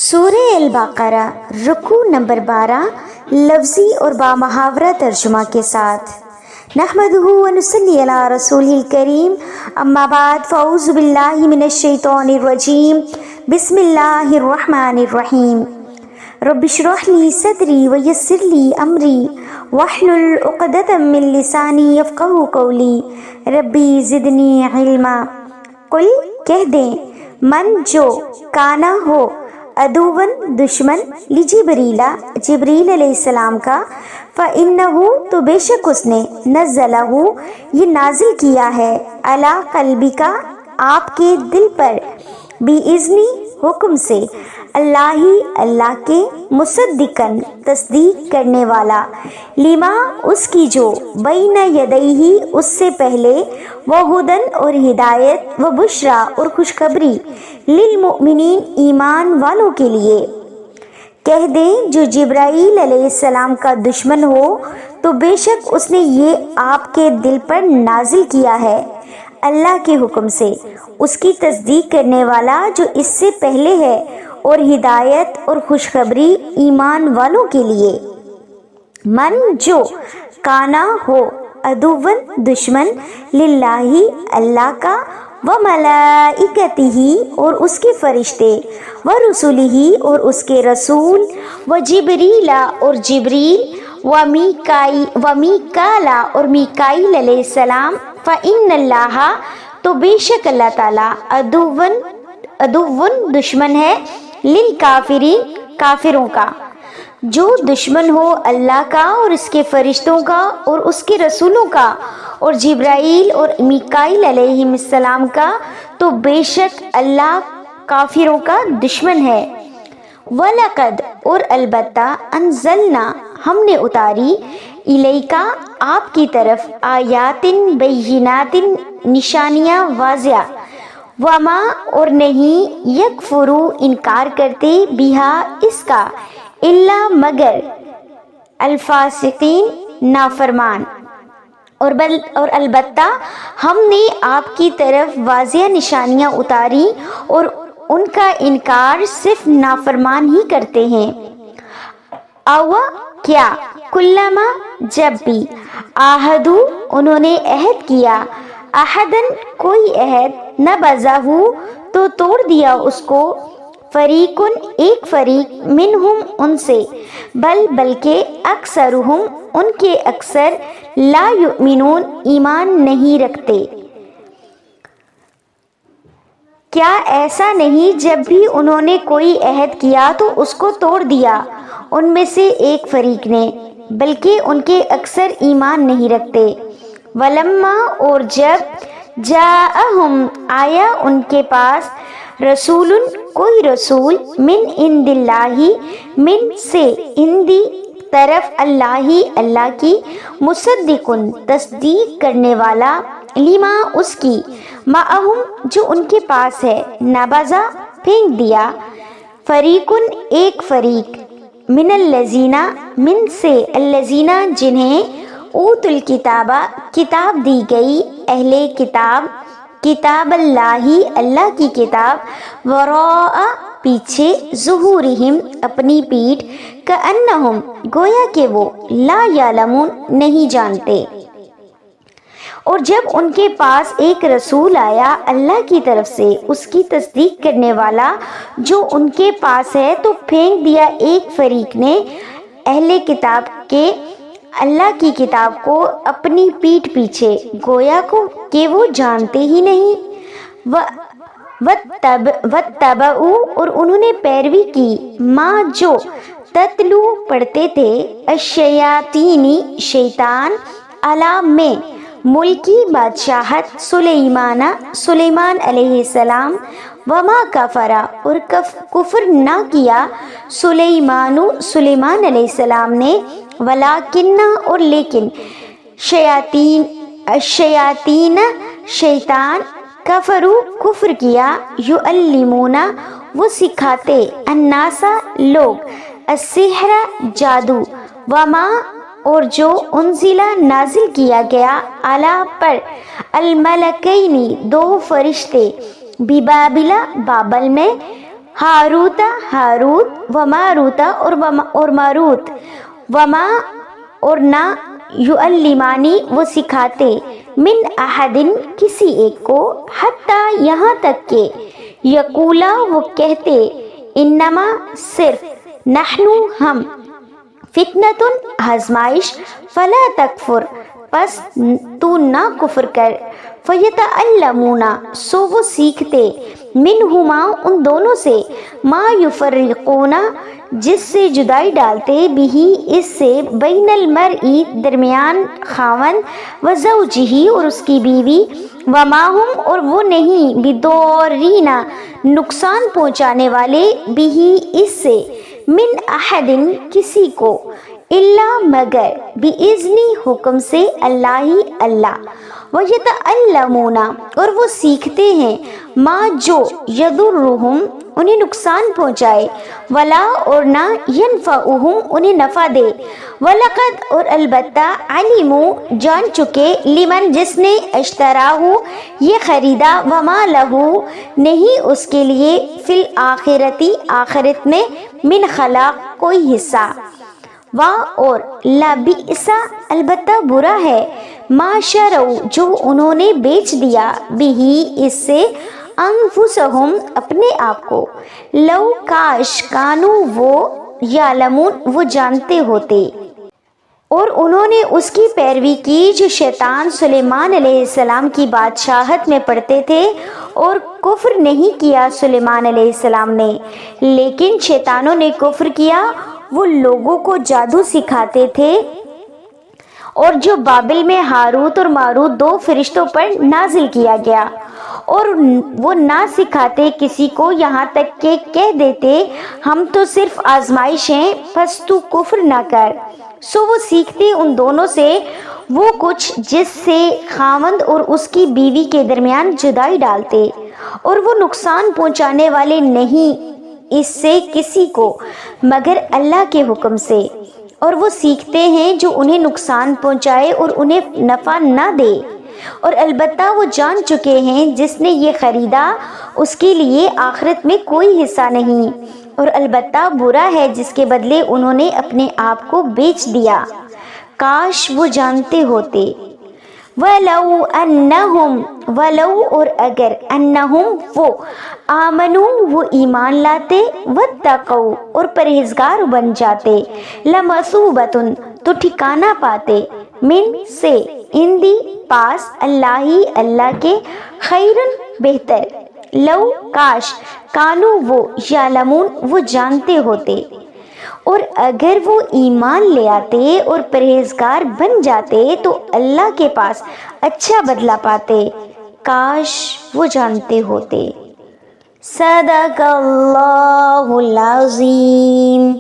سورہ البقرہ رکوع نمبر 12 لفظی اور بامحاورہ ترجمہ کے ساتھ۔ نحمدہ ونصلی علی رسولہ الکریم، اما بعد فاعوذ باللہ من الشیطان الرجیم، بسم اللہ الرحمن الرحیم۔ رب اشرح لی صدری ویسر لی امری واحلل عقدۃ من لسانی یفقہوا قولی، ربی زدنی علما۔ قل کہہ دیں، من جو کانا ہو عدوً دشمن لجبریل جبریل علیہ السلام کا، فَإِنَّهُ تو بے شک اس نے نزلہ یہ نازل کیا ہے علی قلبک آپ کے دل پر، بِإِذْنِ حکم سے، اللہ کے، مصدقاً تصدیق کرنے والا، لما اس کی جو بین یدیہ اس سے پہلے، وہدن اور ہدایت، وبشریٰ اور خوشخبری، للمؤمنین ایمان والوں کے لیے۔ کہہ دیں جو جبرائیل علیہ السلام کا دشمن ہو تو بے شک اس نے یہ آپ کے دل پر نازل کیا ہے اللہ کے حکم سے، اس کی تصدیق کرنے والا جو اس سے پہلے ہے، اور ہدایت اور خوشخبری ایمان والوں کے لیے۔ من جو کانا ہو عدوً دشمن، للہ اللہ کا، وملائکتہ اور اس کے فرشتے، ورسلہ اور اس کے رسول، وجبریل اور جبریل، ومیکال اور میکائیل علیہ السلام، فإن اللہ تو بے شک اللہ تعالیٰ، عدوً دشمن ہے، للکافرین کافروں کا۔ جو دشمن ہو اللہ کا اور اس کے فرشتوں کا اور اس کے رسولوں کا اور جبرائیل اور میکائیل علیہ السلام کا، تو بے شک اللہ کافروں کا دشمن ہے۔ وَلَقَدْ اور البتہ، انزلنا ہم نے اتاری، الیکا آپ کی طرف، آیات بینات نشانیاں واضح، وما اور نہیں، یکفرو انکار کرتے، بہا اس کا، الا مگر، الفاسقین نافرمان۔ اور البتہ ہم نے آپ کی طرف واضح نشانیاں اتاری اور ان کا انکار صرف نافرمان ہی کرتے ہیں۔ او کیا، کلما جب بھی، آہدو انہوں نے عہد کیا، احدن کوئی عہد، نبذہ تو توڑ دیا اس کو، فریقن ایک فریق، منہم ان سے، بلکہ اکثرہم ان کے اکثر، لا یؤمنون ایمان نہیں رکھتے۔ کیا ایسا نہیں جب بھی انہوں نے کوئی عہد کیا تو اس کو توڑ دیا ان میں سے ایک فریق نے، بلکہ ان کے اکثر ایمان نہیں رکھتے۔ ولما اور جب، جاءہم آیا ان کے پاس، رسول کوئی رسول، من عند اللہ من سے، اندی طرف اللہ کی، مصدقن تصدیق کرنے والا، لما اس کی، معہم جو ان کے پاس ہے، نبذہ پھینک دیا، فریقن ایک فریق، من الذین من سے، الذین جنہیں، اوت الکتاب کتاب دی گئی، اہل کتاب، کتاب اللہ کی کتاب، وراء پیچھے، ظہورہم اپنی پیٹھ، کأنہم گویا کہ وہ، لا یعلمون نہیں جانتے۔ اور جب ان کے پاس ایک رسول آیا اللہ کی طرف سے، اس کی تصدیق کرنے والا جو ان کے پاس ہے، تو پھینک دیا ایک فریق نے، اہل کتاب کے، اللہ کی کتاب کو اپنی پیٹھ پیچھے، گویا کو کہ وہ جانتے ہی نہیں۔ وَاتَّبَعُوا اور انہوں نے پیروی کی، ما جو، تتلو پڑھتے تھے، الشیاطین شیطان، علی میں، ملکی بادشاہت، سلیمان علیہ السلام، وما کفرا اور کفر نہ کیا، سلیمان علیہ السلام نے، ولیکن اور لیکن، شیاطین شیطان، کفرو کفر کیا، یعلمون وہ سکھاتے، الناس لوگ، السحر جادو، وما اور جو، انزلہ نازل کیا گیا، علی پر، الملکین دو فرشتے، ببابل بابل میں، ہاروتا ہاروت و ماروتا اور ماروت، وما اور نہ، یعلمانی وہ سکھاتے، من احدن کسی ایک کو، حتی یہاں تک کہ، یقولا وہ کہتے، انما صرف، نحنو ہم، فتنتن آزمائش، فلا تکفر پس تو نہ کفر کر، فیتعلمون سو وہ سیکھتے، منہما ان دونوں سے، ما یفرقون جس سے جدائی ڈالتے، بھی اس سے، بین المرئی درمیان خاوند، و زوجہ اور اس کی بیوی، وما ہم اور وہ نہیں، بدورین نقصان پہنچانے والے، بھی اس سے، من احدن کسی کو، الا مگر، باذنی حکم سے، اللہ ہی اللہ، ویتعلمون اور وہ سیکھتے ہیں، ما جو، یضرہم انہیں نقصان پہنچائے، ولا اور نہ، ینفعہم انہیں نفع دے، ولقد اور البتہ، علموا جان چکے، لمن جس نے، اشتراہ یہ خریدا، وما لہو نہیں اس کے لیے، فی الآخرتی آخرت میں، من خلاق کوئی حصہ، اور لبئس البتہ برا ہے، ما شروا جو انہوں نے بیچ دیا، بھی اس سے، انفسہم اپنے آپ کو، لو کاش کانو وہ، یعلمون وہ جانتے ہوتے۔ اور انہوں نے اس کی پیروی کی جو شیطان سلیمان علیہ السلام کی بادشاہت میں پڑھتے تھے، اور کفر نہیں کیا سلیمان علیہ السلام نے، لیکن شیطانوں نے کفر کیا، وہ لوگوں کو جادو سکھاتے تھے، اور جو بابل میں ہاروت اور ماروت دو فرشتوں پر نازل کیا گیا، اور وہ نہ سکھاتے کسی کو، یہاں تک کہ کہہ دیتے، ہم تو صرف آزمائش ہیں، پس تو کفر نہ کر، سو وہ سیکھتے ان دونوں سے وہ کچھ جس سے خاوند اور اس کی بیوی کے درمیان جدائی ڈالتے، اور وہ نقصان پہنچانے والے نہیں اس سے کسی کو، مگر اللہ کے حکم سے، اور وہ سیکھتے ہیں جو انہیں نقصان پہنچائے اور انہیں نفع نہ دے، اور البتہ وہ جان چکے ہیں جس نے یہ خریدا اس کے لیے آخرت میں کوئی حصہ نہیں، اور البتہ برا ہے جس کے بدلے انہوں نے اپنے آپ کو بیچ دیا، کاش وہ جانتے ہوتے۔ وَلَوْ أَنَّهُمْ ولو اور اگر، انہم وہ، آمنوا وہ ایمان لاتے، واتقوا اور پرہیزگار بن جاتے، لمثوبۃ تو ٹھکانہ پاتے، من سے، اندی پاس، اللہ اللہ کے، خیرن بہتر، لو کاش، کانو وہ، یعلمون وہ جانتے ہوتے۔ اور اگر وہ ایمان لے آتے اور پرہیزگار بن جاتے تو اللہ کے پاس اچھا بدلہ پاتے، کاش وہ جانتے ہوتے۔ صدق اللہ العظیم۔